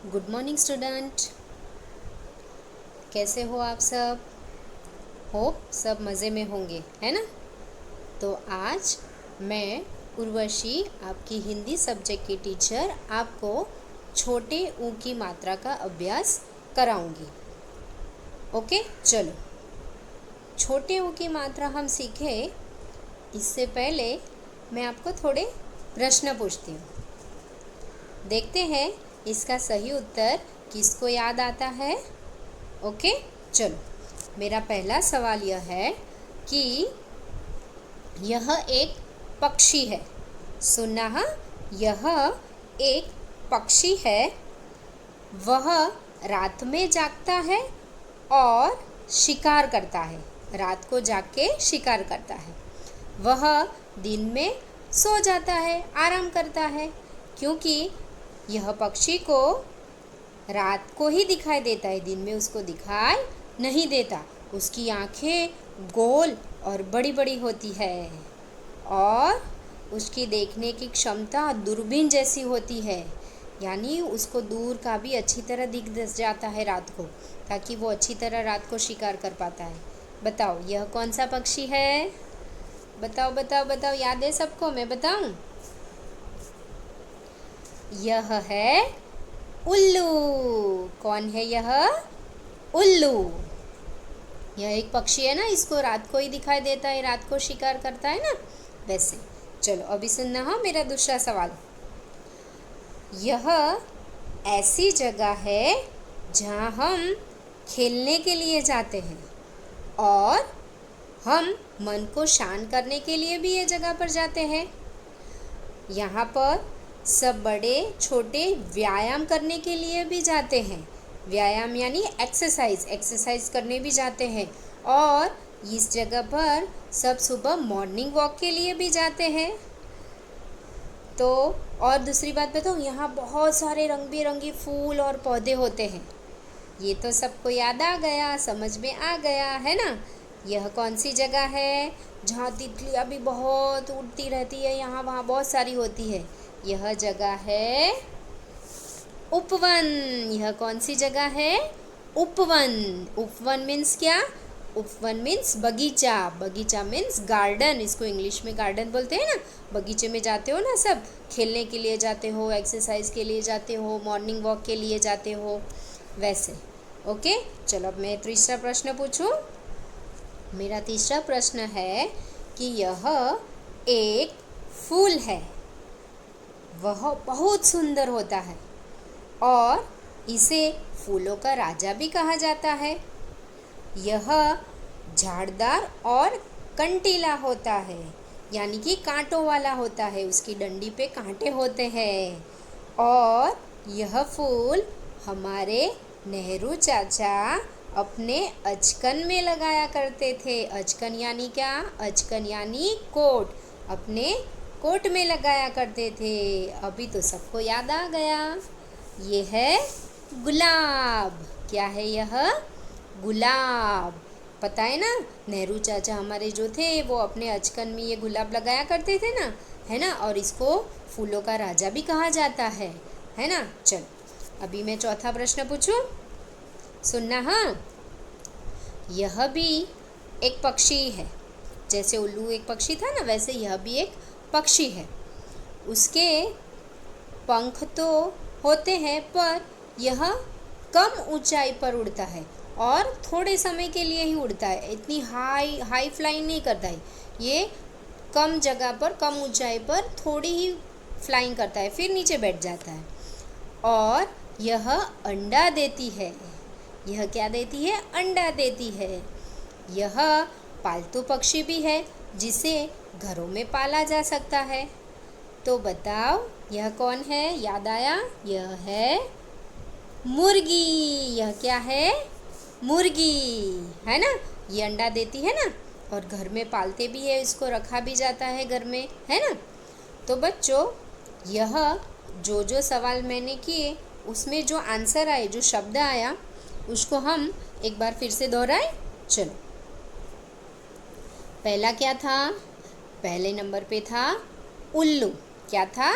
Good morning student. कैसे हो आप सब? होप सब मज़े में होंगे, है ना? तो आज मैं उर्वशी, आपकी हिंदी सब्जेक्ट की टीचर, आपको छोटे ऊ की मात्रा का अभ्यास कराऊंगी। ओके, चलो। छोटे ऊ की मात्रा हम सीखे इससे पहले मैं आपको थोड़े प्रश्न पूछती हूँ। देखते हैं इसका सही उत्तर किसको याद आता है। ओके, चलो। मेरा पहला सवाल यह है कि यह एक पक्षी है। सुनना, हाँ, यह एक पक्षी है। वह रात में जागता है और शिकार करता है। रात को जाग के शिकार करता है। वह दिन में सो जाता है, आराम करता है, क्योंकि यह पक्षी को रात को ही दिखाई देता है, दिन में उसको दिखाई नहीं देता। उसकी आँखें गोल और बड़ी बड़ी होती है और उसकी देखने की क्षमता दूरबीन जैसी होती है, यानी उसको दूर का भी अच्छी तरह दिख जाता है रात को, ताकि वो अच्छी तरह रात को शिकार कर पाता है। बताओ यह कौन सा पक्षी है? बताओ बताओ बताओ, याद है सबको? मैं बताऊं? यह है उल्लू। कौन है यह? उल्लू। यह एक पक्षी है ना, इसको रात को ही दिखाई देता है, रात को शिकार करता है ना, वैसे। चलो अभी सुनना, हाँ, मेरा दूसरा सवाल। यह ऐसी जगह है जहाँ हम खेलने के लिए जाते हैं और हम मन को शांत करने के लिए भी ये जगह पर जाते हैं। यहाँ पर सब बड़े छोटे व्यायाम करने के लिए भी जाते हैं। व्यायाम यानी एक्सरसाइज करने भी जाते हैं। और इस जगह पर सब सुबह मॉर्निंग वॉक के लिए भी जाते हैं। तो और दूसरी बात बताऊँ, यहाँ बहुत सारे रंग बिरंगी फूल और पौधे होते हैं। ये तो सबको याद आ गया, समझ में आ गया, है ना? यह कौन सी जगह है जहाँ तितलियाँ भी बहुत उड़ती रहती है, यहाँ वहाँ बहुत सारी होती है? यह जगह है उपवन। यह कौन सी जगह है? उपवन। उपवन मीन्स क्या? उपवन मीन्स बगीचा। बगीचा मीन्स गार्डन। इसको इंग्लिश में गार्डन बोलते हैं ना। बगीचे में जाते हो ना सब, खेलने के लिए जाते हो, एक्सरसाइज के लिए जाते हो, मॉर्निंग वॉक के लिए जाते हो, वैसे। ओके, चलो अब मैं तीसरा प्रश्न पूछूं। मेरा तीसरा प्रश्न है कि यह एक फूल है। वह बहुत सुंदर होता है और इसे फूलों का राजा भी कहा जाता है। यह झाड़दार और कंटीला होता है, यानी कि कांटों वाला होता है। उसकी डंडी पे कांटे होते हैं। और यह फूल हमारे नेहरू चाचा अपने अचकन में लगाया करते थे। अचकन यानी क्या? अचकन यानी कोट। अपने कोट में लगाया करते थे। अभी तो सबको याद आ गया। ये है गुलाब। क्या है यह? गुलाब। पता है ना, नेहरू चाचा हमारे जो थे वो अपने अचकन में ये गुलाब लगाया करते थे ना, है ना? और इसको फूलों का राजा भी कहा जाता है ना? चल अभी मैं चौथा प्रश्न पूछूं। सुनना, हाँ। यह भी एक पक्षी है। जैसे उल्लू एक पक्षी था ना, वैसे यह भी एक पक्षी है। उसके पंख तो होते हैं, पर यह कम ऊंचाई पर उड़ता है और थोड़े समय के लिए ही उड़ता है। इतनी हाई फ्लाइंग नहीं करता है। ये कम जगह पर, कम ऊंचाई पर थोड़ी ही फ्लाइंग करता है, फिर नीचे बैठ जाता है। और यह अंडा देती है। यह क्या देती है? अंडा देती है। यह पालतू पक्षी भी है, जिसे घरों में पाला जा सकता है। तो बताओ यह कौन है? याद आया? यह है मुर्गी। यह क्या है? मुर्गी, है ना? ये अंडा देती है ना, और घर में पालते भी है, इसको रखा भी जाता है घर में, है ना? तो बच्चों, यह जो सवाल मैंने किए उसमें जो आंसर आए, जो शब्द आया, उसको हम एक बार फिर से दोहराएं। चलो, पहला क्या था? पहले नंबर पे था उल्लू। क्या था?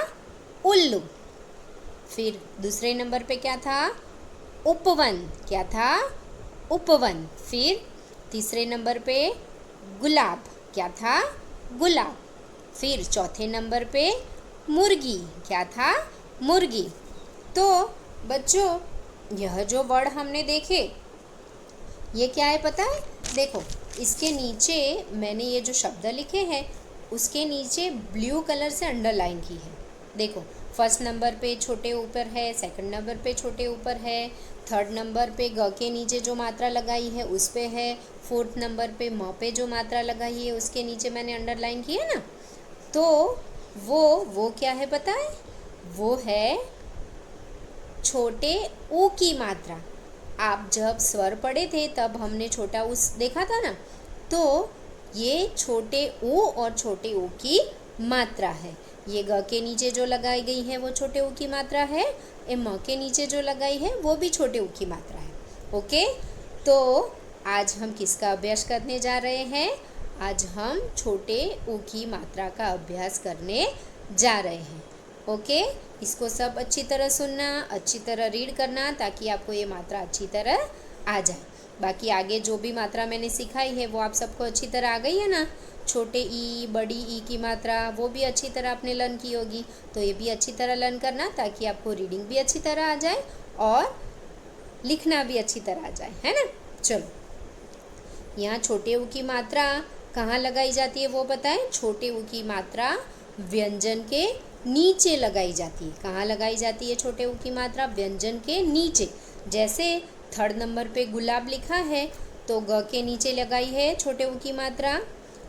उल्लू। फिर दूसरे नंबर पे क्या था, उपवन, क्या था, उपवन। फिर तीसरे नंबर पे गुलाब, क्या था, गुलाब। फिर चौथे नंबर पे मुर्गी, क्या था, मुर्गी। तो बच्चों यह जो वर्ड हमने देखे ये क्या है पता है, देखो इसके नीचे मैंने ये जो शब्द लिखे हैं उसके नीचे ब्लू कलर से अंडरलाइन की है। देखो फर्स्ट नंबर पे छोटे ऊपर है, सेकंड नंबर पे छोटे ऊपर है, थर्ड नंबर पे ग के नीचे जो मात्रा लगाई है उस पे है, फोर्थ नंबर पे म पे जो मात्रा लगाई है उसके नीचे मैंने अंडरलाइन की है ना। तो वो क्या है पता है, वो है छोटे ऊ की मात्रा। आप जब स्वर पढ़े थे तब हमने छोटा ऊ देखा था ना, तो ये छोटे ऊ और छोटे ऊ की मात्रा है। ये ग के नीचे जो लगाई गई है वो छोटे ऊ की मात्रा है, ये म के नीचे जो लगाई है वो भी छोटे ऊ की मात्रा है। ओके, तो आज हम किसका अभ्यास करने जा रहे हैं, आज हम छोटे ऊ की मात्रा का अभ्यास करने जा रहे हैं। ओके, इसको सब अच्छी तरह सुनना, अच्छी तरह रीड करना ताकि आपको ये मात्रा अच्छी तरह आ जाए। बाकी आगे जो भी मात्रा मैंने सिखाई है वो आप सबको अच्छी तरह आ गई है ना। छोटे ई, बड़ी ई की मात्रा वो भी अच्छी तरह आपने लर्न की होगी, तो ये भी अच्छी तरह लर्न करना ताकि आपको रीडिंग भी अच्छी तरह आ जाए और लिखना भी अच्छी तरह आ जाए, है ना। चलो, यहाँ छोटे ऊ की मात्रा कहाँ लगाई जाती है वो बताएं। छोटे ऊ की मात्रा व्यंजन के नीचे लगाई जाती है। कहाँ लगाई जाती है छोटे ऊ की मात्रा, व्यंजन के नीचे। जैसे थर्ड नंबर पे गुलाब लिखा है तो ग के नीचे लगाई है छोटे ऊ की मात्रा।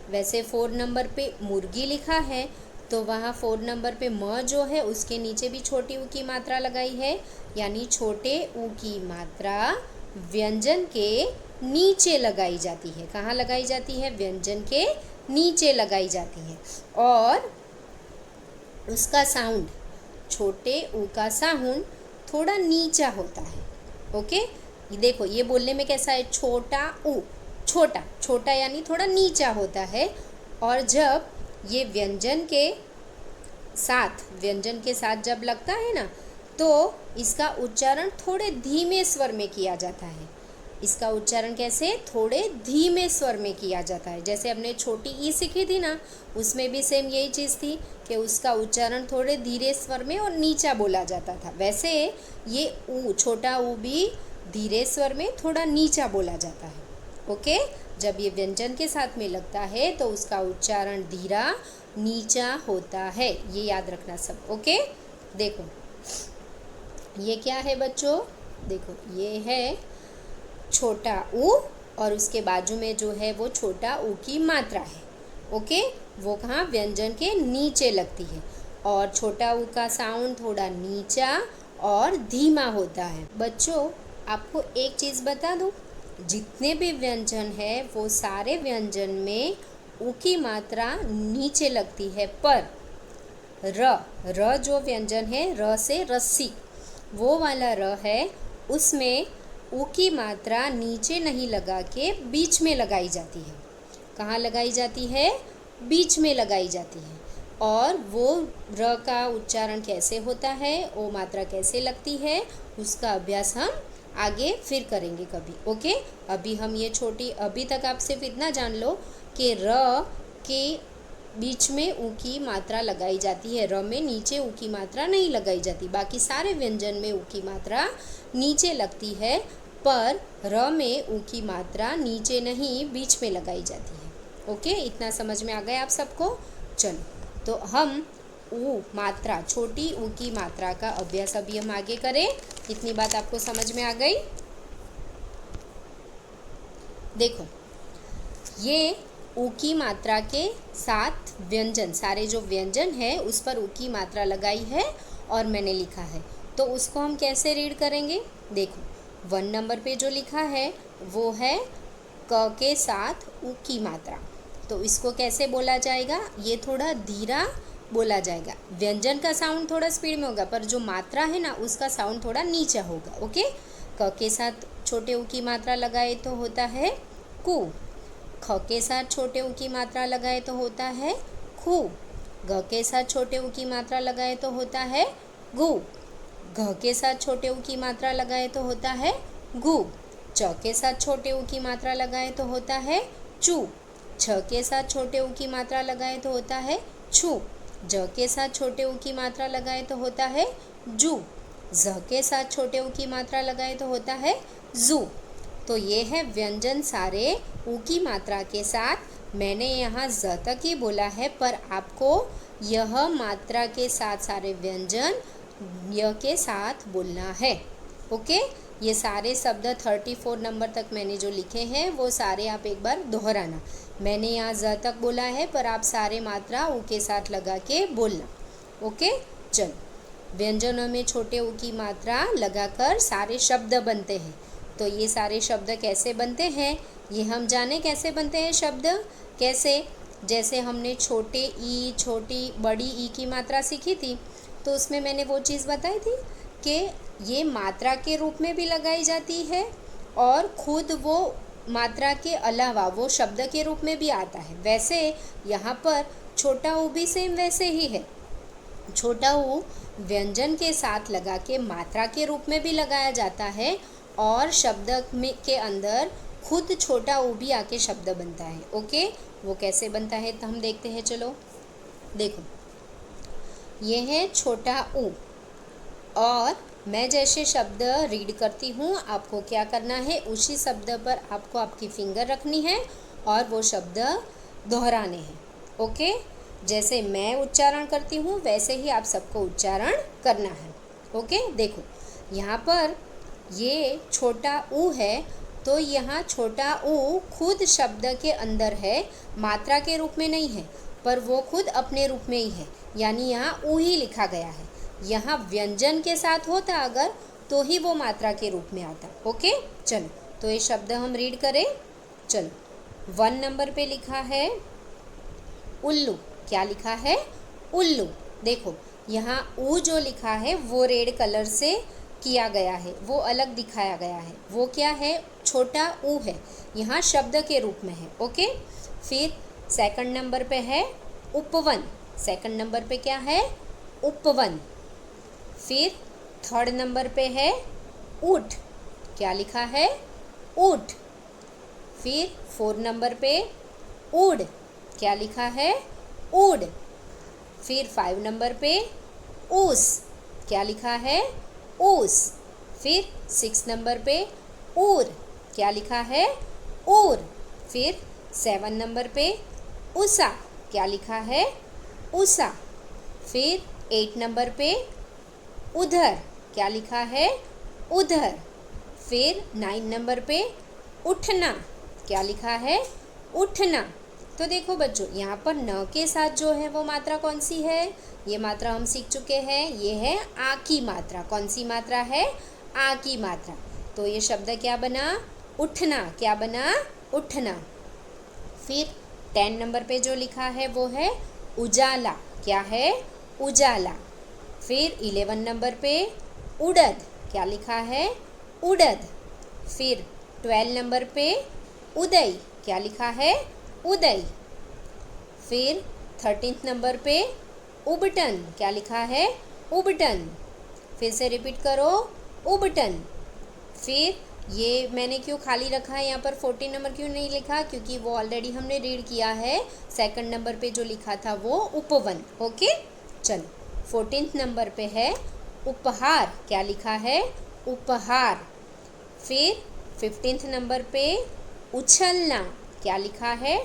वैसे फोर्थ नंबर पे मुर्गी लिखा है तो वहाँ फोर्थ नंबर पे म जो है उसके नीचे भी छोटी ऊ की मात्रा लगाई है, यानी छोटे ऊ की मात्रा व्यंजन के नीचे लगाई जाती है। कहाँ लगाई जाती है, व्यंजन के नीचे लगाई जाती है। और उसका साउंड, छोटे ऊ का साउंड थोड़ा नीचा होता है। ओके, ये देखो ये बोलने में कैसा है, छोटा ऊ, छोटा, छोटा यानी थोड़ा नीचा होता है। और जब ये व्यंजन के साथ जब लगता है ना तो इसका उच्चारण थोड़े धीमे स्वर में किया जाता है। इसका उच्चारण कैसे, थोड़े धीमे स्वर में किया जाता है। जैसे हमने छोटी ई सीखी थी ना, उसमें भी सेम यही चीज़ थी कि उसका उच्चारण थोड़े धीरे स्वर में और नीचा बोला जाता था। वैसे ये ऊ, छोटा ऊ भी धीरे स्वर में थोड़ा नीचा बोला जाता है। ओके, जब ये व्यंजन के साथ में लगता है तो उसका उच्चारण धीरा नीचा होता है, ये याद रखना सब। ओके, देखो ये क्या है बच्चों, देखो ये है छोटा ऊ और उसके बाजू में जो है वो छोटा ऊ की मात्रा है। ओके, वो कहाँ, व्यंजन के नीचे लगती है और छोटा ऊ का साउंड थोड़ा नीचा और धीमा होता है। बच्चों आपको एक चीज़ बता दूँ, जितने भी व्यंजन है वो सारे व्यंजन में ऊ की मात्रा नीचे लगती है, पर र जो व्यंजन है, र से रस्सी, वो वाला र है, उसमें ऊ की मात्रा नीचे नहीं लगा के बीच में लगाई जाती है। कहाँ लगाई जाती है, बीच में लगाई जाती है। और वो र का उच्चारण कैसे होता है, वो मात्रा कैसे लगती है, उसका अभ्यास हम आगे फिर करेंगे कभी। ओके, अभी हम ये छोटी, अभी तक आप सिर्फ इतना जान लो कि र के बीच में ऊ की मात्रा लगाई जाती है, र में नीचे ऊ की मात्रा नहीं लगाई जाती। बाकी सारे व्यंजन में ऊ की मात्रा नीचे लगती है, पर र में ऊ की मात्रा नीचे नहीं बीच में लगाई जाती है। ओके, इतना समझ में आ गया आप सबको। चलो, तो हम ऊ मात्रा, छोटी ऊ की मात्रा का अभ्यास अभी हम आगे करें। इतनी बात आपको समझ में आ गई। देखो ये ऊ की मात्रा के साथ व्यंजन, सारे जो व्यंजन है उस पर ऊ की मात्रा लगाई है और मैंने लिखा है, तो उसको हम कैसे रीड करेंगे। देखो 1 नंबर पे जो लिखा है वो है क के साथ ऊ की मात्रा, तो इसको कैसे बोला जाएगा, ये थोड़ा धीरा बोला जाएगा। व्यंजन का साउंड थोड़ा स्पीड में होगा पर जो मात्रा है ना उसका साउंड थोड़ा नीचा होगा। ओके, क के साथ छोटे ऊ की मात्रा लगाए तो होता है कु, ख के साथ छोटे ऊ की मात्रा लगाए तो होता है खु, ग के साथ छोटे ऊ की मात्रा लगाए तो होता है गु, घ के साथ छोटे ऊ की मात्रा लगाए तो होता है गु। च के साथ छोटे ऊ की मात्रा लगाए तो होता है चू। छ के साथ छोटे ऊ की मात्रा लगाए तो होता है छू। ज के साथ छोटे ऊ की मात्रा लगाए तो होता है जू। ज के साथ छोटे ऊ की मात्रा लगाए तो होता है जू। तो ये है व्यंजन सारे ऊ की मात्रा के साथ। मैंने यहाँ ज तक ही बोला है, पर आपको यह मात्रा के साथ सारे व्यंजन य के साथ बोलना है। ओके, ये सारे शब्द 34 नंबर तक मैंने जो लिखे हैं वो सारे आप एक बार दोहराना। मैंने यहाँ ज तक बोला है, पर आप सारे मात्रा ऊ के साथ लगा के बोलना। ओके, चलो, व्यंजनों में छोटे ऊ की मात्रा लगाकर सारे शब्द बनते हैं। तो ये सारे शब्द कैसे बनते हैं ये हम जाने। कैसे बनते हैं शब्द, कैसे? जैसे हमने छोटे ई, छोटी बड़ी ई की मात्रा सीखी थी, तो उसमें मैंने वो चीज़ बताई थी कि ये मात्रा के रूप में भी लगाई जाती है और खुद वो मात्रा के अलावा वो शब्द के रूप में भी आता है। वैसे यहाँ पर छोटा ऊ भी सेम वैसे ही है। छोटा ऊ व्यंजन के साथ लगा के मात्रा के रूप में भी लगाया जाता है और शब्द में के अंदर खुद छोटा ऊ भी आके शब्द बनता है। ओके, वो कैसे बनता है तो हम देखते हैं। चलो देखो, ये है छोटा ऊ और मैं जैसे शब्द रीड करती हूँ, आपको क्या करना है, उसी शब्द पर आपको आपकी फिंगर रखनी है और वो शब्द दोहराने हैं। ओके, जैसे मैं उच्चारण करती हूँ वैसे ही आप सबको उच्चारण करना है। ओके, देखो यहाँ पर ये छोटा ऊ है, तो यहाँ छोटा ऊ खुद शब्द के अंदर है, मात्रा के रूप में नहीं है, पर वो खुद अपने रूप में ही है, यानी यहाँ ऊ ही लिखा गया है। यहाँ व्यंजन के साथ होता अगर तो ही वो मात्रा के रूप में आता। ओके, चलो, तो ये शब्द हम रीड करें। चलो, 1 नंबर पे लिखा है उल्लू। क्या लिखा है? उल्लू। देखो यहाँ ऊ जो लिखा है वो रेड कलर से किया गया है, वो अलग दिखाया गया है। वो क्या है? छोटा ऊ है, यहाँ शब्द के रूप में है। ओके, फिर 2nd नंबर पे है उपवन। 2nd नंबर पे क्या है? उपवन। फिर 3rd नंबर पे है ऊठ। क्या लिखा है? ऊठ। फिर 4 नंबर पे ऊड़। क्या लिखा है? ऊड़। फिर 5 नंबर पे ऊस। क्या लिखा है? ऊस। फिर 6 नंबर पे ऊर। क्या लिखा है? ऊर। फिर 7 नंबर पे उषा। क्या लिखा है? उषा। फिर 8 नंबर पे उधर। क्या लिखा है? उधर। फिर 9 नंबर पे उठना। क्या लिखा है? उठना। तो देखो बच्चों, यहाँ पर न के साथ जो है वो मात्रा कौन सी है? ये मात्रा हम सीख चुके हैं, ये है आ की मात्रा। कौन सी मात्रा है? आ की मात्रा। तो ये शब्द क्या बना? उठना। क्या बना? उठना। फिर 10 नंबर पे जो लिखा है वो है उजाला। क्या है? उजाला। फिर 11 नंबर पे उड़द। क्या लिखा है? उड़द। फिर 12 नंबर पे उदय। क्या लिखा है? उदय। फिर 13 नंबर पे उबटन। क्या लिखा है? उबटन। फिर से रिपीट करो, उबटन। फिर ये मैंने क्यों खाली रखा है यहाँ पर, 14 नंबर क्यों नहीं लिखा? क्योंकि वो ऑलरेडी हमने रीड किया है। 2nd नंबर पे जो लिखा था वो उपवन। ओके, चलो, 14th नंबर पे है उपहार। क्या लिखा है? उपहार। फिर 15th नंबर पे उछलना। क्या लिखा है?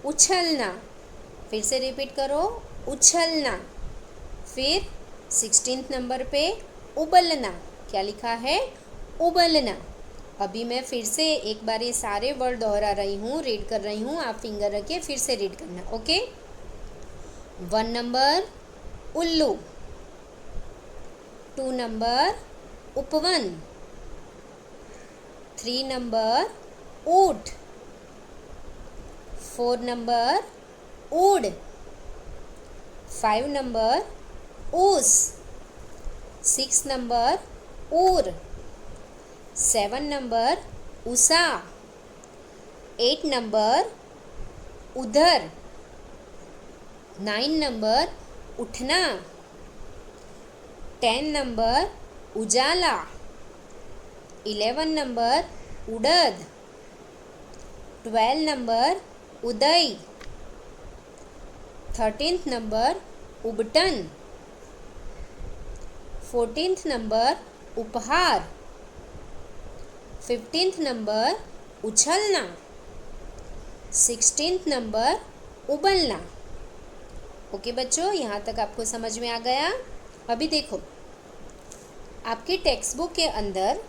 उछलना। फिर से रिपीट करो, उछलना। फिर 16th नंबर पे उबलना। क्या लिखा है? उबलना। अभी मैं फिर से एक बार ये सारे वर्ड दोहरा रही हूँ, रीड कर रही हूँ, आप फिंगर रखिए, फिर से रीड करना। ओके, 1 नंबर उल्लू। 2 नंबर उपवन। 3 नंबर ऊठ। 4 नंबर ऊड़। 5 नंबर ऊस। 6 नंबर ऊर। 7 नंबर उषा। 8 नंबर उधर। 9 नंबर उठना। 10 नंबर उजाला। 11 नंबर उड़द। 12 नंबर उदय। 13th नंबर उबटन। 14th नंबर उपहार। 15th नंबर उछलना। 16th नंबर उबलना। ओके बच्चों, यहाँ तक आपको समझ में आ गया। अभी देखो, आपकी टेक्स्ट बुक के अंदर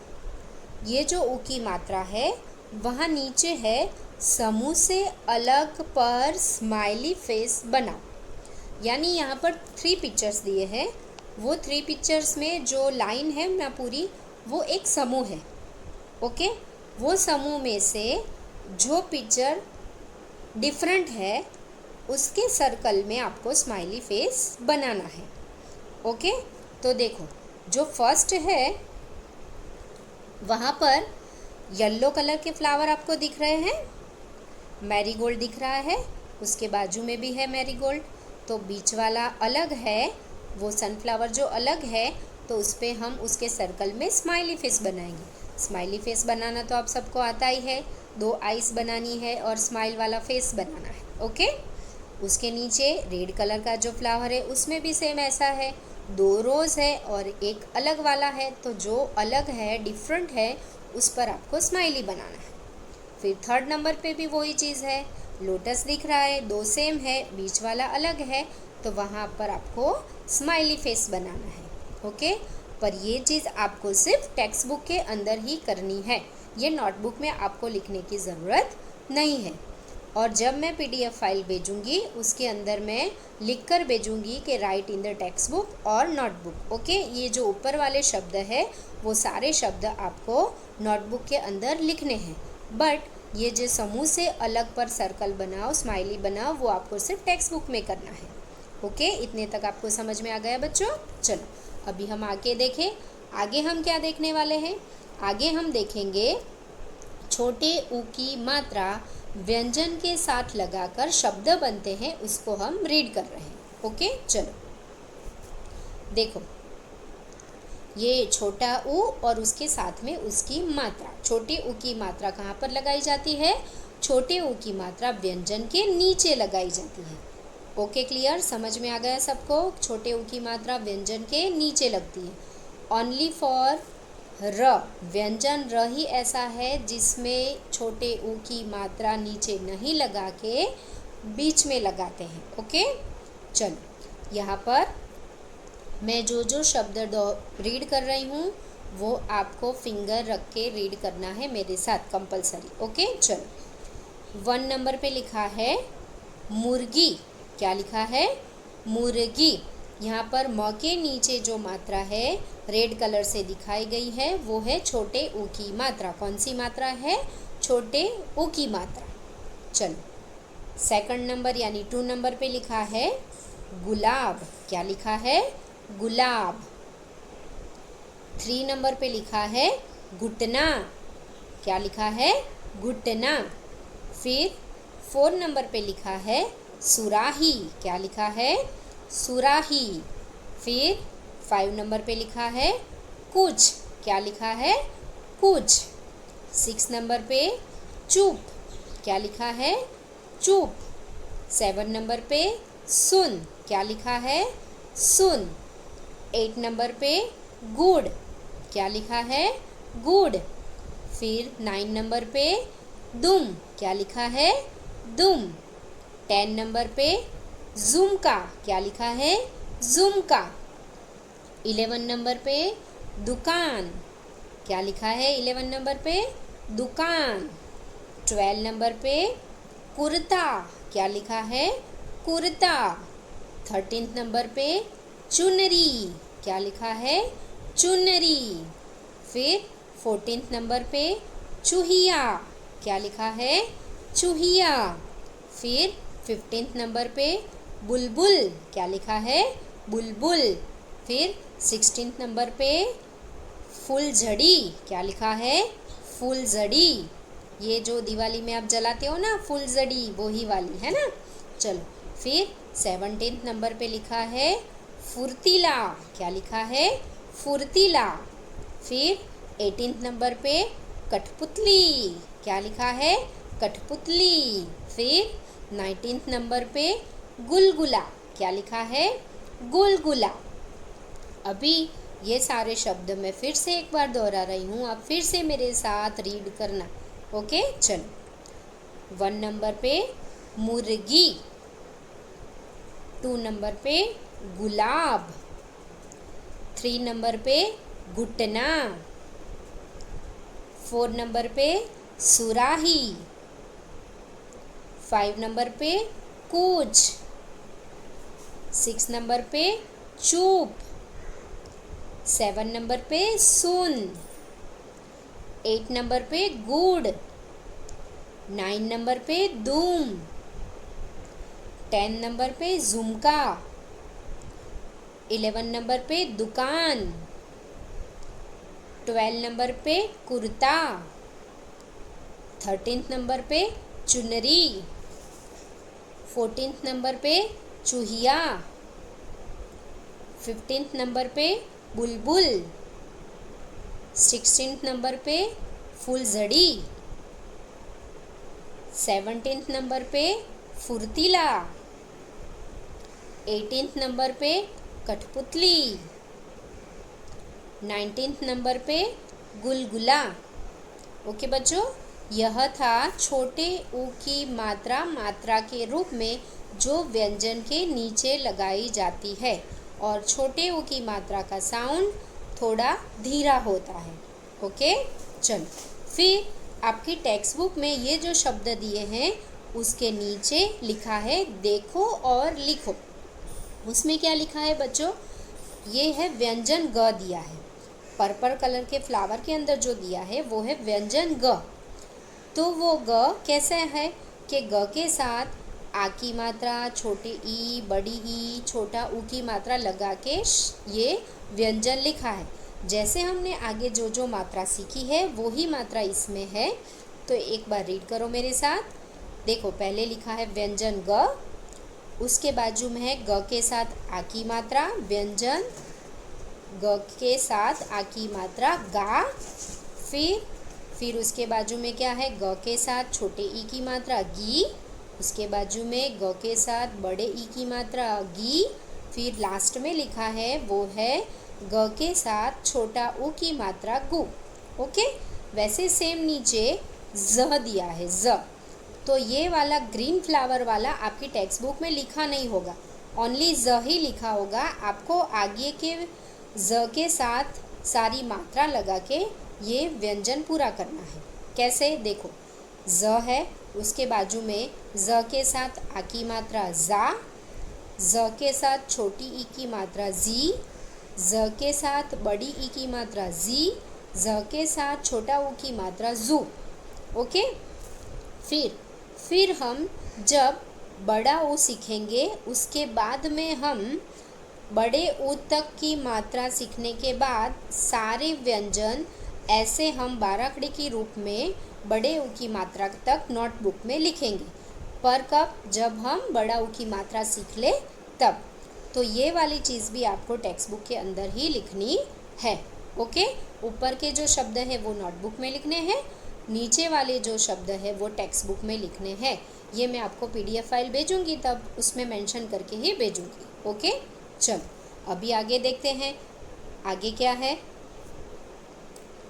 ये जो ऊ की मात्रा है वहाँ नीचे है समूह से अलग पर स्माइली फेस बनाओ। यानी यहाँ पर 3 पिक्चर्स दिए हैं। वो 3 पिक्चर्स में जो लाइन है ना पूरी, वो एक समूह है। ओके, वो समूह में से जो पिक्चर डिफरेंट है उसके सर्कल में आपको स्माइली फेस बनाना है। ओके, तो देखो, जो फर्स्ट है वहाँ पर येलो कलर के फ्लावर आपको दिख रहे हैं, मैरीगोल्ड दिख रहा है, उसके बाजू में भी है मैरीगोल्ड। तो बीच वाला अलग है, वो सनफ्लावर जो अलग है, तो उस पर हम उसके सर्कल में स्माइली फेस बनाएंगे। स्माइली फेस बनाना तो आप सबको आता ही है, 2 आइस बनानी है और स्माइल वाला फेस बनाना है। ओके, उसके नीचे रेड कलर का जो फ्लावर है उसमें भी सेम ऐसा है, 2 रोज़ है और एक अलग वाला है। तो जो अलग है, डिफरेंट है, उस पर आपको स्माइली बनाना है। फिर 3rd नंबर पे भी वही चीज़ है, लोटस दिख रहा है, 2 सेम है, बीच वाला अलग है, तो वहाँ पर आपको स्माइली फेस बनाना है। ओके, पर ये चीज़ आपको सिर्फ टेक्स्ट बुक के अंदर ही करनी है, ये नोटबुक में आपको लिखने की ज़रूरत नहीं है। और जब मैं PDF फाइल भेजूँगी उसके अंदर मैं लिख कर भेजूँगी कि right in the text book और नोटबुक। ओके, ये जो ऊपर वाले शब्द है वो सारे शब्द आपको नोटबुक के अंदर लिखने हैं, बट ये जो समूह से अलग पर सर्कल बनाओ, स्माइली बनाओ, वो आपको सिर्फ टेक्स्ट बुक में करना है। ओके, इतने तक आपको समझ में आ गया बच्चों? चलो अभी हम आगे देखें, आगे हम क्या देखने वाले हैं। आगे हम देखेंगे छोटे ऊ की मात्रा व्यंजन के साथ लगाकर शब्द बनते हैं, उसको हम रीड कर रहे हैं। ओके, चलो देखो, ये छोटा ऊ और उसके साथ में उसकी मात्रा। छोटे ऊ की मात्रा कहाँ पर लगाई जाती है? छोटे ऊ की मात्रा व्यंजन के नीचे लगाई जाती है। ओके, क्लियर, समझ में आ गया सबको? छोटे ऊ की मात्रा व्यंजन के नीचे लगती है। ओनली फॉर र, व्यंजन र ही ऐसा है जिसमें छोटे ऊ की मात्रा नीचे नहीं लगा के बीच में लगाते हैं। ओके, चलो यहाँ पर मैं जो जो शब्द रीड कर रही हूँ वो आपको फिंगर रख के रीड करना है मेरे साथ, कंपलसरी। ओके, चलो 1 नंबर पे लिखा है मुर्गी। क्या लिखा है? मुर्गी। यहाँ पर म के नीचे जो मात्रा है रेड कलर से दिखाई गई है वो है छोटे ऊ की मात्रा। कौन सी मात्रा है? छोटे ऊ की मात्रा। चलो 2nd नंबर यानी 2 नंबर पे लिखा है गुलाब। क्या लिखा है? गुलाब। 3 नंबर पे लिखा है घुटना। क्या लिखा है? घुटना। फिर 4 नंबर पे लिखा है सुराही। क्या लिखा है? सुराही। फिर 5 नंबर पे लिखा है कुछ। क्या लिखा है? कुछ। 6 नंबर पे चुप। क्या लिखा है? चुप। 7 नंबर पे सुन। क्या लिखा है? सुन। 8 नंबर पे गुड़। क्या लिखा है? गुड़। फिर 9 नंबर पे दुम। क्या लिखा है? दुम। 10 नंबर पे झुमका। क्या लिखा है? झुमका। 11 नंबर पे दुकान। क्या लिखा है 11 नंबर पे? दुकान। 12 नंबर पे कुर्ता। क्या लिखा है? कुर्ता। 13 नंबर पे चुनरी। क्या लिखा है? चुनरी। फिर 14 नंबर पे चूहिया। क्या लिखा है? चूहिया। फिर 15 नंबर पे बुलबुल। क्या लिखा है? बुलबुल। फिर 16 नंबर पे फुलझड़ी। क्या लिखा है? फुलझड़ी। ये जो दिवाली में आप जलाते हो ना फुलझड़ी, वही वाली है ना। चलो फिर 17 नंबर पे लिखा है फुर्तीला। क्या लिखा है? फुर्तीला। फिर 18 नंबर पे कठपुतली, क्या लिखा है? कठपुतली। फिर 19 नंबर पे गुलगुला, क्या लिखा है? गुलगुला। अभी ये सारे शब्द मैं फिर से एक बार दोहरा रही हूँ, आप फिर से मेरे साथ रीड करना। ओके, चलो। 1 नंबर पे मुर्गी, 2 नंबर पे गुलाब, 3 नंबर पे घुटना, 4 नंबर पे सुराही, 5 नंबर पे कूच, 6 नंबर पे चुप, 7 नंबर पे सुन, 8 नंबर पे गुड़, 9 नंबर पे धूम, 10 नंबर पे झुमका, 11 नंबर पे दुकान, 12 नंबर पे कुर्ता, 13 नंबर पे चुनरी, 14 नंबर पे चूहिया, 15 नंबर पे बुलबुल, 16 नंबर पे फुलझड़ी, 17 नंबर पे फुर्तीला, 18 नंबर पे कठपुतली, 19 नंबर पे गुलगुला। ओके बच्चों, यह था छोटे ऊ की मात्रा के रूप में जो व्यंजन के नीचे लगाई जाती है, और छोटे ऊ की मात्रा का साउंड थोड़ा धीरा होता है। ओके, चलो। फिर आपकी टेक्स्ट बुक में ये जो शब्द दिए हैं उसके नीचे लिखा है देखो और लिखो। उसमें क्या लिखा है बच्चों? ये है व्यंजन ग दिया है। पर्पल कलर के फ्लावर के अंदर जो दिया है वो है व्यंजन ग। तो वो ग कैसा है कि ग के साथ आ की मात्रा, छोटे ई, बड़ी ई, छोटा ऊ की मात्रा लगा के ये व्यंजन लिखा है। जैसे हमने आगे जो जो मात्रा सीखी है वो ही मात्रा इसमें है। तो एक बार रीड करो मेरे साथ। देखो, पहले लिखा है व्यंजन ग, उसके बाजू में है ग के साथ आ की मात्रा व्यंजन, ग के साथ आ की मात्रा गा। फिर उसके बाजू में क्या है? ग के साथ छोटे ई की मात्रा गी, उसके बाजू में ग के साथ बड़े ई की मात्रा गी। फिर लास्ट में लिखा है वो है ग के साथ छोटा ऊ की मात्रा गु। ओके, वैसे सेम नीचे ज दिया है, ज। तो ये वाला ग्रीन फ्लावर वाला आपकी टेक्स्ट बुक में लिखा नहीं होगा, ओनली ज ही लिखा होगा। आपको आगे के ज के साथ सारी मात्रा लगा के ये व्यंजन पूरा करना है। कैसे? देखो, ज है, उसके बाजू में ज के साथ आ की मात्रा जा, ज के साथ छोटी ई की मात्रा जी, ज के साथ बड़ी ई की मात्रा जी, ज के साथ छोटा ऊ की मात्रा जू। ओके, फिर हम जब बड़ा ऊ सीखेंगे उसके बाद में हम बड़े ऊ तक की मात्रा सीखने के बाद सारे व्यंजन ऐसे हम बाराखड़ी के रूप में बड़े ऊ की मात्रा तक नोटबुक में लिखेंगे। पर कब? जब हम बड़ा ऊ की मात्रा सीख ले तब। तो ये वाली चीज़ भी आपको टेक्स्ट बुक के अंदर ही लिखनी है। ओके, ऊपर के जो शब्द हैं वो नोटबुक में लिखने हैं, नीचे वाले जो शब्द है वो टेक्स्ट बुक में लिखने हैं। ये मैं आपको PDF फाइल भेजूंगी, तब उसमें मेंशन करके ही भेजूंगी। ओके, चलो अभी आगे देखते हैं। आगे क्या है?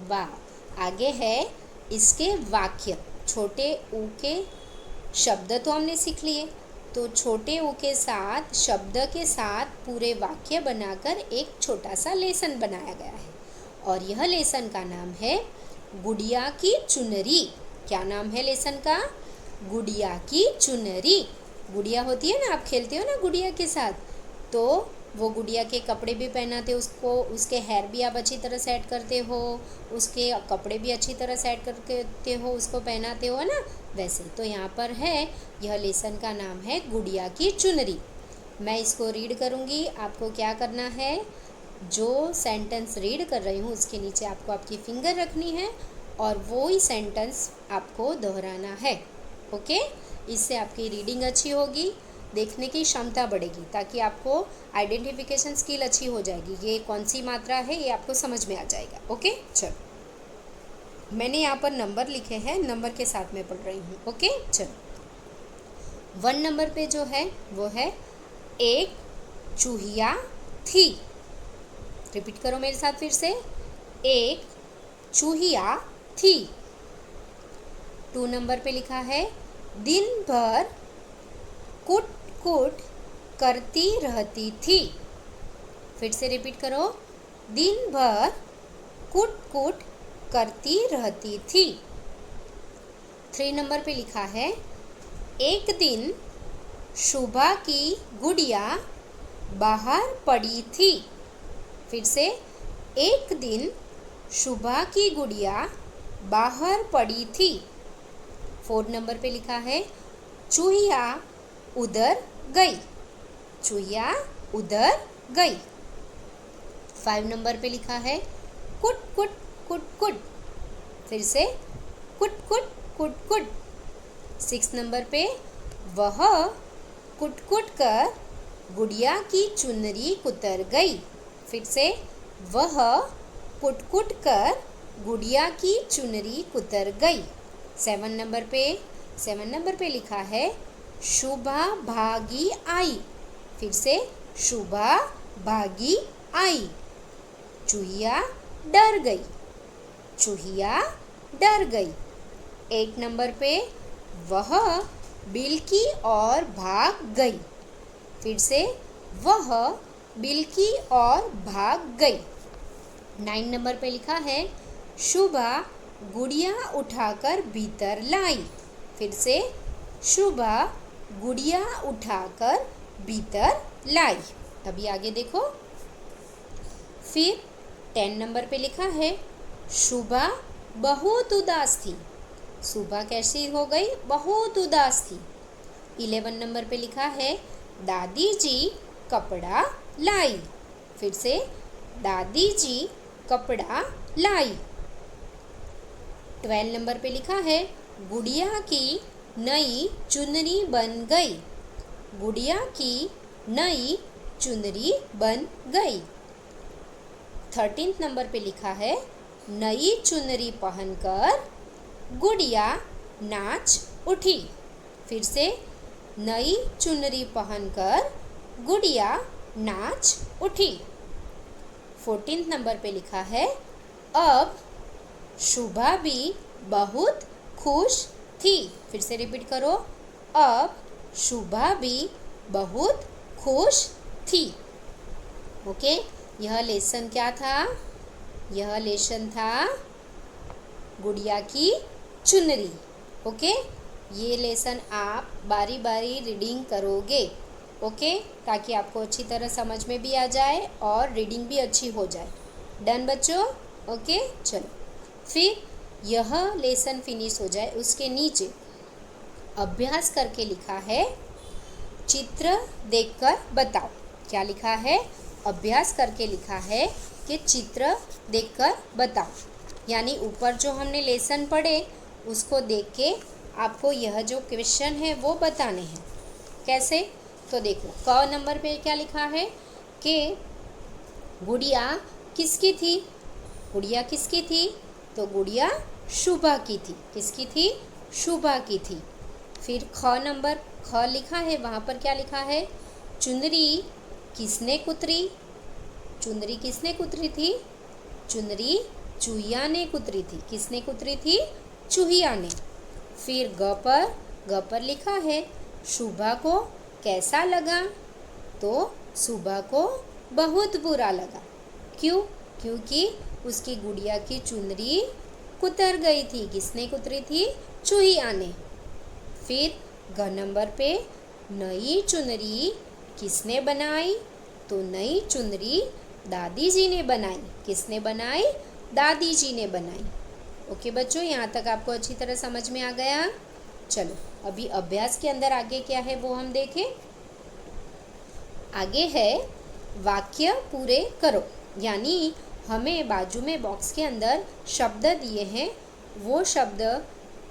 वाह, आगे है इसके वाक्य। छोटे ऊ के शब्द तो हमने सीख लिए, तो छोटे ऊ के साथ शब्द के साथ पूरे वाक्य बनाकर एक छोटा सा लेसन बनाया गया है, और यह लेसन का नाम है गुड़िया की चुनरी। क्या नाम है लेसन का? गुड़िया की चुनरी। गुड़िया होती है ना, आप खेलते हो ना गुड़िया के साथ, तो वो गुड़िया के कपड़े भी पहनाते हो उसको, उसके हेयर भी आप अच्छी तरह सेट करते हो, उसके कपड़े भी अच्छी तरह सेट करते हो, उसको पहनाते हो, है ना? वैसे तो यहाँ पर है, यह लेसन का नाम है गुड़िया की चुनरी। मैं इसको रीड करूँगी, आपको क्या करना है? जो सेंटेंस रीड कर रही हूँ उसके नीचे आपको आपकी फिंगर रखनी है और वो ही सेंटेंस आपको दोहराना है। ओके, इससे आपकी रीडिंग अच्छी होगी। देखने की क्षमता बढ़ेगी, ताकि आपको आइडेंटिफिकेशन स्किल अच्छी हो जाएगी। ये कौन सी मात्रा है ये आपको समझ में आ जाएगा। ओके, चलो मैंने यहाँ पर नंबर लिखे हैं, नंबर के साथ में पढ़ रही हूँ। ओके, चलो 1 नंबर पे जो है वो है एक चूहिया थी। रिपीट करो मेरे साथ फिर से, एक चूहिया थी। 2 नंबर पे लिखा है दिन भर कुट कुट करती रहती थी। फिर से रिपीट करो, दिन भर कुट कुट करती रहती थी। 3 नंबर पे लिखा है एक दिन शुभा की गुड़िया बाहर पड़ी थी। फिर से, एक दिन शुभा की गुड़िया बाहर पड़ी थी। 4 नंबर पे लिखा है चूहिया उधर गई। चूहिया उधर गई। 5 नंबर पे लिखा है कुट कुट कुट कुट। फिर से, कुट कुट कुट कुट। 6 नंबर पे वह कुट कुट कर गुड़िया की चुनरी कुतर गई। फिर से, वह कुट कुट कर गुड़िया की चुनरी कुतर गई। 7 नंबर पे लिखा है शुभा भागी आई। फिर से, शुभा भागी आई। चूहिया डर गई। चूहिया डर गई। 8 नंबर पे वह बिल की ओर भाग गई। फिर से, वह बिल की ओर भाग गई। 9 नंबर पे लिखा है शुभा गुड़िया उठाकर भीतर लाई। फिर से, शुभा गुड़िया उठाकर भीतर लाई। अभी आगे देखो। फिर 10 नंबर पे लिखा है शुभा बहुत उदास थी। शुभा कैसी हो गई? बहुत उदास थी। 11 नंबर पे लिखा है दादी जी कपड़ा लाई। फिर से, दादी जी कपड़ा लाई। 12 नंबर पे लिखा है गुड़िया की नई चुनरी बन गई। गुड़िया की नई चुनरी बन गई। 13 नंबर पे लिखा है नई चुनरी पहनकर गुड़िया नाच उठी। फिर से, नई चुनरी पहनकर गुड़िया नाच उठी। 14 नंबर पे लिखा है अब शुभा भी बहुत खुश थी। फिर से रिपीट करो, अब शुभा भी बहुत खुश थी। ओके, यह लेसन क्या था? यह लेसन था गुड़िया की चुनरी। ओके, ये लेसन आप बारी बारी रीडिंग करोगे। ओके, ताकि आपको अच्छी तरह समझ में भी आ जाए और रीडिंग भी अच्छी हो जाए। डन बच्चों? ओके, चलो फिर यह लेसन फिनिश हो जाए, उसके नीचे अभ्यास करके लिखा है चित्र देखकर बताओ। क्या लिखा है? अभ्यास करके लिखा है कि चित्र देखकर बताओ। यानी ऊपर जो हमने लेसन पढ़े उसको देख के आपको यह जो क्वेश्चन है वो बताने हैं। कैसे? तो देखो, क नंबर पे क्या लिखा है कि गुड़िया किसकी थी? गुड़िया किसकी थी? तो गुड़िया शुभा की थी। किसकी थी? शुभा की थी। फिर ख लिखा है, वहाँ पर क्या लिखा है? चुनरी किसने कुतरी? चुनरी किसने कुतरी थी? चुनरी चूहिया ने कुतरी थी। किसने कुतरी थी? चूहिया ने। फिर ग पर लिखा है शुभा को कैसा लगा? तो शुभा को बहुत बुरा लगा। क्यों? क्योंकि उसकी गुड़िया की चुनरी कुतर गई थी। किसने कुतरी थी? चूहिया ने। फिर ग नंबर पे नई चुनरी किसने बनाई? तो नई चुनरी दादी जी ने बनाई। किसने बनाई? दादी जी ने बनाई। ओके बच्चों, यहाँ तक आपको अच्छी तरह समझ में आ गया? चलो अभी अभ्यास के अंदर आगे क्या है वो हम देखें। आगे है वाक्य पूरे करो। यानी हमें बाजू में बॉक्स के अंदर शब्द दिए हैं, वो शब्द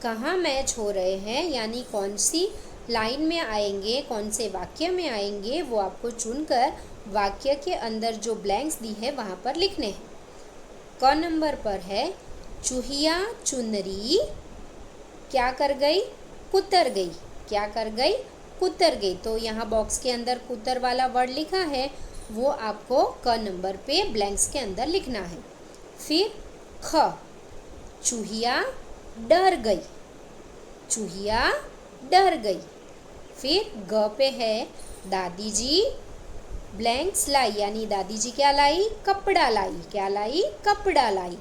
कहाँ मैच हो रहे हैं, यानी कौन सी लाइन में आएंगे, कौन से वाक्य में आएंगे, वो आपको चुनकर वाक्य के अंदर जो ब्लैंक्स दी है वहाँ पर लिखने हैं। क नंबर पर है, चूहिया चुनरी क्या कर गई, कुतर गई। क्या कर गई, कुतर गई। तो यहाँ बॉक्स के अंदर कुतर वाला वर्ड लिखा है, वो आपको क नंबर पे ब्लैंक्स के अंदर लिखना है। फिर ख, चूहिया डर गई। चूहिया डर गई। फिर ग पे है, दादी जी ब्लैंक्स लाई, यानी दादी जी क्या लाई, कपड़ा लाई। क्या लाई, कपड़ा लाई।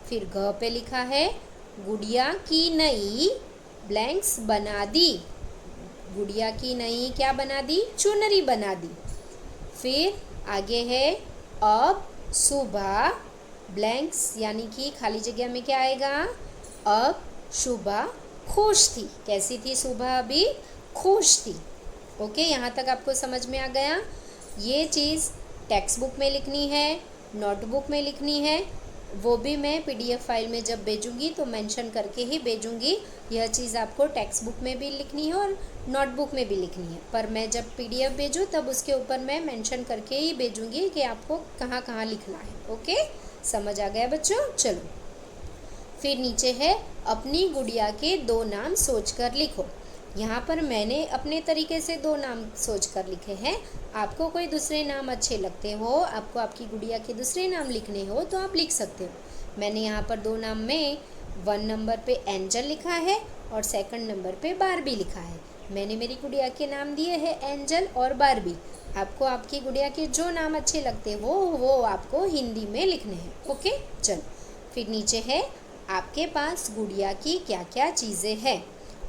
फिर घ पे लिखा है, गुड़िया की नई ब्लैंक्स बना दी। गुड़िया की नई क्या बना दी, चुनरी बना दी। फिर आगे है, अब सुबह ब्लैंक्स, यानी कि खाली जगह में क्या आएगा, अब सुबह खुश थी। कैसी थी सुबह, अभी खुश थी। ओके, यहाँ तक आपको समझ में आ गया। ये चीज़ टेक्स्ट बुक में लिखनी है, नोटबुक में लिखनी है, वो भी मैं पीडीएफ फाइल में जब भेजूँगी तो मेंशन करके ही भेजूँगी। यह चीज़ आपको टेक्स्ट बुक में भी लिखनी है और नोटबुक में भी लिखनी है, पर मैं जब पीडीएफ भेजूँ तब उसके ऊपर मैं मेंशन करके ही भेजूँगी कि आपको कहाँ कहाँ लिखना है। ओके, समझ आ गया बच्चों। चलो, फिर नीचे है, अपनी गुड़िया के 2 नाम सोचकर लिखो। यहाँ पर मैंने अपने तरीके से 2 नाम सोचकर लिखे हैं। आपको कोई दूसरे नाम अच्छे लगते हो, आपको आपकी गुड़िया के दूसरे नाम लिखने हो तो आप लिख सकते हो। मैंने यहाँ पर 2 नाम में 1 नंबर पे एंजल लिखा है और 2nd नंबर पे बारबी लिखा है। मैंने मेरी गुड़िया के नाम दिए हैं एंजल और बारबी। आपको आपकी गुड़िया के जो नाम अच्छे लगते हो वो आपको हिंदी में लिखने हैं। ओके, चलो। फिर नीचे है, आपके पास गुड़िया की क्या क्या चीज़ें हैं।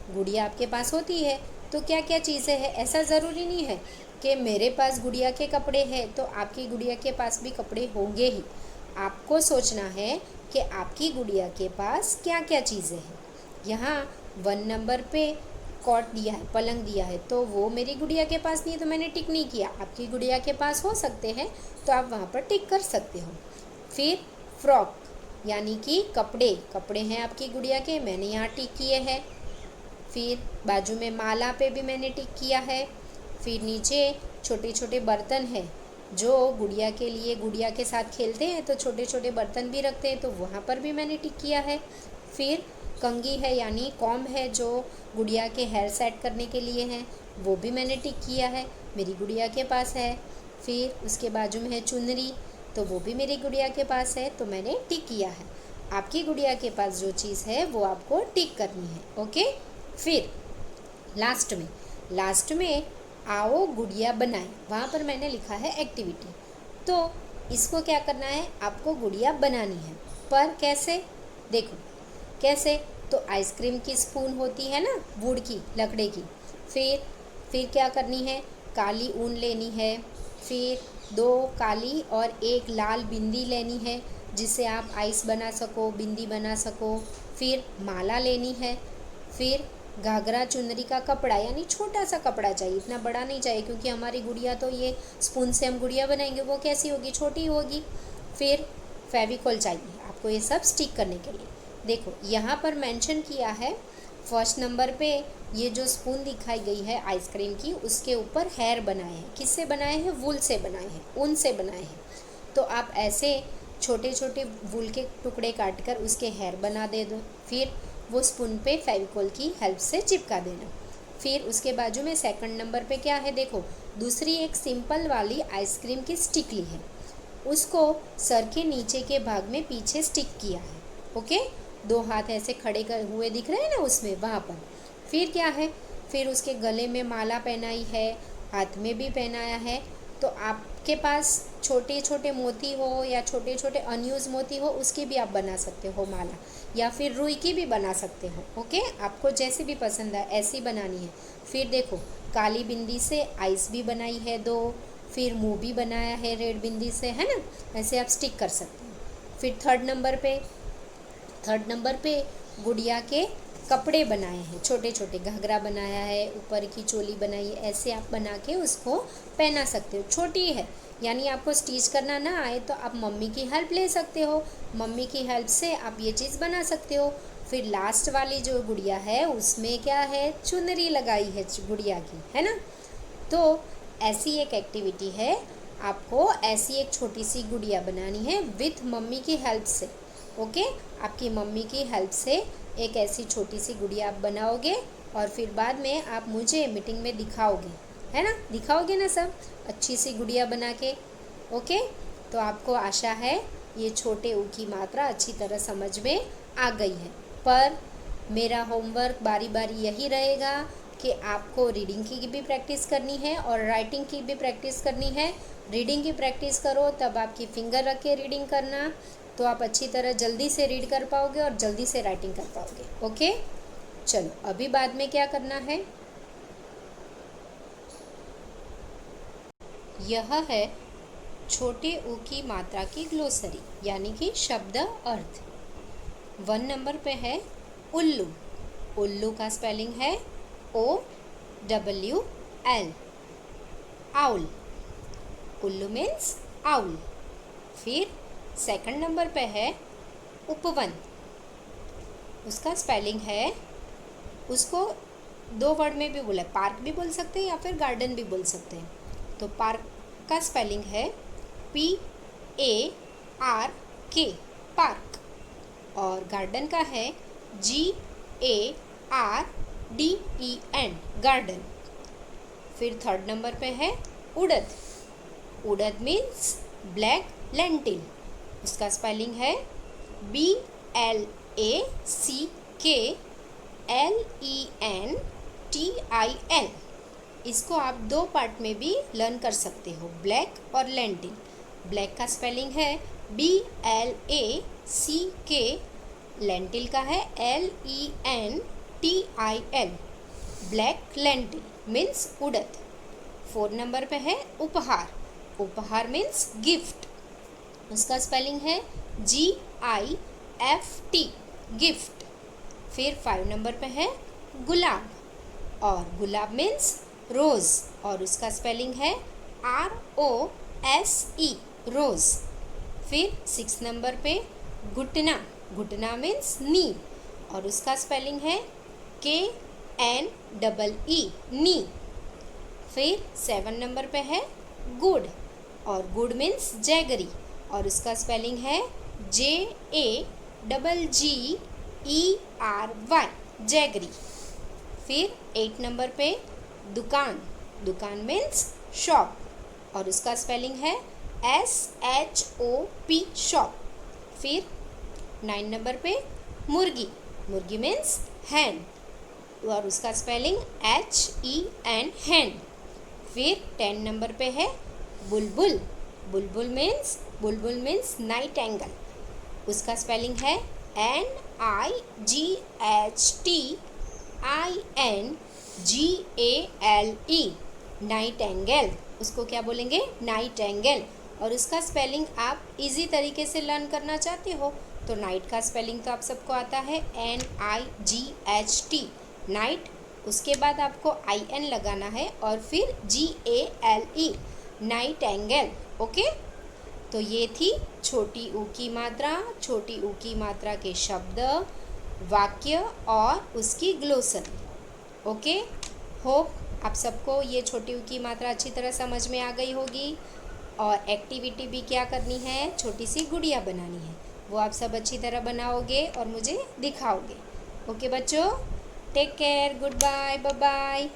गुड़िया आपके पास होती है तो क्या क्या चीज़ें हैं, ऐसा ज़रूरी नहीं है कि मेरे पास गुड़िया के कपड़े हैं तो आपकी गुड़िया के पास भी कपड़े होंगे ही। आपको सोचना है कि आपकी गुड़िया के पास क्या क्या चीज़ें हैं। यहाँ 1 नंबर पे कॉट दिया है, पलंग दिया है, तो वो मेरी गुड़िया के पास नहीं है तो मैंने टिक नहीं किया। आपकी गुड़िया के पास हो सकते हैं तो आप वहाँ पर टिक कर सकते हो। फिर फ्रॉक, यानी कि कपड़े हैं आपकी गुड़िया के, मैंने यहाँ टिक किए हैं। फिर बाजू में माला पे भी मैंने टिक किया है। फिर नीचे छोटे छोटे बर्तन हैं जो गुड़िया के लिए, गुड़िया के साथ खेलते हैं तो छोटे छोटे बर्तन भी रखते हैं, तो वहाँ पर भी मैंने टिक किया है। फिर कंघी है, यानी कॉम्ब है जो गुड़िया के हेयर सेट करने के लिए है, वो भी मैंने टिक किया है, मेरी गुड़िया के पास है। फिर उसके बाजू में है चुनरी, तो वो भी मेरी गुड़िया के पास है, तो मैंने टिक किया है। आपकी गुड़िया के पास जो चीज़ है वो आपको टिक करनी है। ओके, फिर लास्ट में आओ गुड़िया बनाएं, वहाँ पर मैंने लिखा है एक्टिविटी। तो इसको क्या करना है, आपको गुड़िया बनानी है, पर कैसे, देखो कैसे। तो आइसक्रीम की स्पून होती है ना, वुड की, लकड़े की। फिर क्या करनी है, काली ऊन लेनी है। फिर 2 काली और 1 लाल बिंदी लेनी है जिससे आप आइस बना सको, बिंदी बना सको। फिर माला लेनी है। फिर घाघरा चुनरी का कपड़ा, यानी छोटा सा कपड़ा चाहिए, इतना बड़ा नहीं चाहिए, क्योंकि हमारी गुड़िया तो ये स्पून से हम गुड़िया बनाएंगे वो कैसी होगी, छोटी होगी। फिर फेविकॉल चाहिए आपको ये सब स्टिक करने के लिए। देखो यहाँ पर मेंशन किया है 1st नंबर पे, ये जो स्पून दिखाई गई है आइसक्रीम की, उसके ऊपर हेयर बनाए हैं। किससे बनाए हैं, वूल से बनाए हैं, ऊन से बनाए हैं। तो आप ऐसे छोटे छोटे वूल के टुकड़े काट कर उसके हेयर बना दे दो। फिर वो स्पून पे फेविकॉल की हेल्प से चिपका देना। फिर उसके बाजू में 2nd नंबर पे क्या है, देखो दूसरी एक सिंपल वाली आइसक्रीम की स्टिक ली है, उसको सर के नीचे के भाग में पीछे स्टिक किया है। ओके, 2 हाथ ऐसे खड़े हुए दिख रहे हैं ना उसमें, वहाँ पर। फिर क्या है, फिर उसके गले में माला पहनाई है, हाथ में भी पहनाया है। तो आपके पास छोटे छोटे मोती हो या छोटे छोटे अनयूज मोती हो, उसकी भी आप बना सकते हो माला, या फिर रुई की भी बना सकते हो। ओके, आपको जैसे भी पसंद है ऐसी बनानी है। फिर देखो काली बिंदी से आइस भी बनाई है 2, फिर मुंह भी बनाया है रेड बिंदी से, है ना, ऐसे आप स्टिक कर सकते हो। फिर 3rd नंबर पे गुड़िया के कपड़े बनाए हैं, छोटे छोटे घाघरा बनाया है, ऊपर की चोली बनाई है, ऐसे आप बना के उसको पहना सकते हो। छोटी है, यानी आपको स्टिच करना ना आए तो आप मम्मी की हेल्प ले सकते हो, मम्मी की हेल्प से आप ये चीज़ बना सकते हो। फिर लास्ट वाली जो गुड़िया है उसमें क्या है, चुनरी लगाई है गुड़िया की, है ना। तो ऐसी एक एक्टिविटी है, आपको ऐसी एक छोटी सी गुड़िया बनानी है विथ मम्मी की हेल्प से। ओके, आपकी मम्मी की हेल्प से एक ऐसी छोटी सी गुड़िया आप बनाओगे और फिर बाद में आप मुझे मीटिंग में दिखाओगे, है ना, दिखाओगे ना सब अच्छी सी गुड़िया बना के। ओके, तो आपको आशा है ये छोटे ऊ की मात्रा अच्छी तरह समझ में आ गई है। पर मेरा होमवर्क बारी बारी यही रहेगा कि आपको रीडिंग की भी प्रैक्टिस करनी है और राइटिंग की भी प्रैक्टिस करनी है। रीडिंग की प्रैक्टिस करो तब आपकी फिंगर रख के रीडिंग करना, तो आप अच्छी तरह जल्दी से रीड कर पाओगे और जल्दी से राइटिंग कर पाओगे। ओके, चलो अभी बाद में क्या करना है, यह है छोटे ऊ की मात्रा की ग्लोसरी यानी कि शब्द अर्थ। 1 नंबर पे है उल्लू। उल्लू का स्पेलिंग है OWL, आउल। उल्लू मीन्स आउल। फिर 2nd नंबर पे है उपवन। उसका स्पेलिंग है, उसको 2 वर्ड में भी बोला, पार्क भी बोल सकते हैं या फिर गार्डन भी बोल सकते हैं। तो पार्क का स्पेलिंग है PARK, पार्क। और गार्डन का है GARDEN, गार्डन। फिर 3rd नंबर पे है उड़द। उड़द मीन्स ब्लैक लेंटिल। उसका स्पेलिंग है BLACKLENTIL। इसको आप 2 पार्ट में भी लर्न कर सकते हो, ब्लैक और लेंटिल। ब्लैक का स्पेलिंग है BLACK, लेंटिल का है LENTIL, ब्लैक लेंटिल मीन्स उड़द। 4 नंबर पे है उपहार। उपहार मीन्स गिफ्ट। उसका स्पेलिंग है GIFT, गिफ्ट। फिर 5 नंबर पे है गुलाब, और गुलाब मीन्स रोज़, और उसका स्पेलिंग है ROSE, रोज़। फिर 6 नंबर पे घुटना। घुटना मीन्स नी, और उसका स्पेलिंग है KNEE, नी। फिर 7 नंबर पे है गुड़, और गुड़ मीन्स जैगरी, और उसका स्पेलिंग है JAGGERY, जैगरी। फिर 8 नंबर पे दुकान। दुकान मीन्स शॉप, और उसका स्पेलिंग है SHOP, शॉप। फिर 9 नंबर पे मुर्गी। मुर्गी मीन्स हैन, और उसका स्पेलिंग HEN, हैन। फिर 10 नंबर पे है बुलबुल। बुलबुल मीन्स नाइटेंगल। उसका स्पेलिंग है NIGHTINGALE, नाइटेंगल। उसको क्या बोलेंगे, नाइटेंगल। और उसका स्पेलिंग आप इजी तरीके से लर्न करना चाहते हो तो नाइट का स्पेलिंग तो आप सबको आता है NIGHT, नाइट। उसके बाद आपको IN लगाना है और फिर GALE, नाइटेंगल। ओके, तो ये थी छोटी ऊ की मात्रा। छोटी ऊ की मात्रा के शब्द, वाक्य और उसकी ग्लोसरी। ओके, होप आप सबको ये छोटी ऊ की मात्रा अच्छी तरह समझ में आ गई होगी। और एक्टिविटी भी क्या करनी है, छोटी सी गुड़िया बनानी है, वो आप सब अच्छी तरह बनाओगे और मुझे दिखाओगे। ओके बच्चों, take care, good bye, bye bye.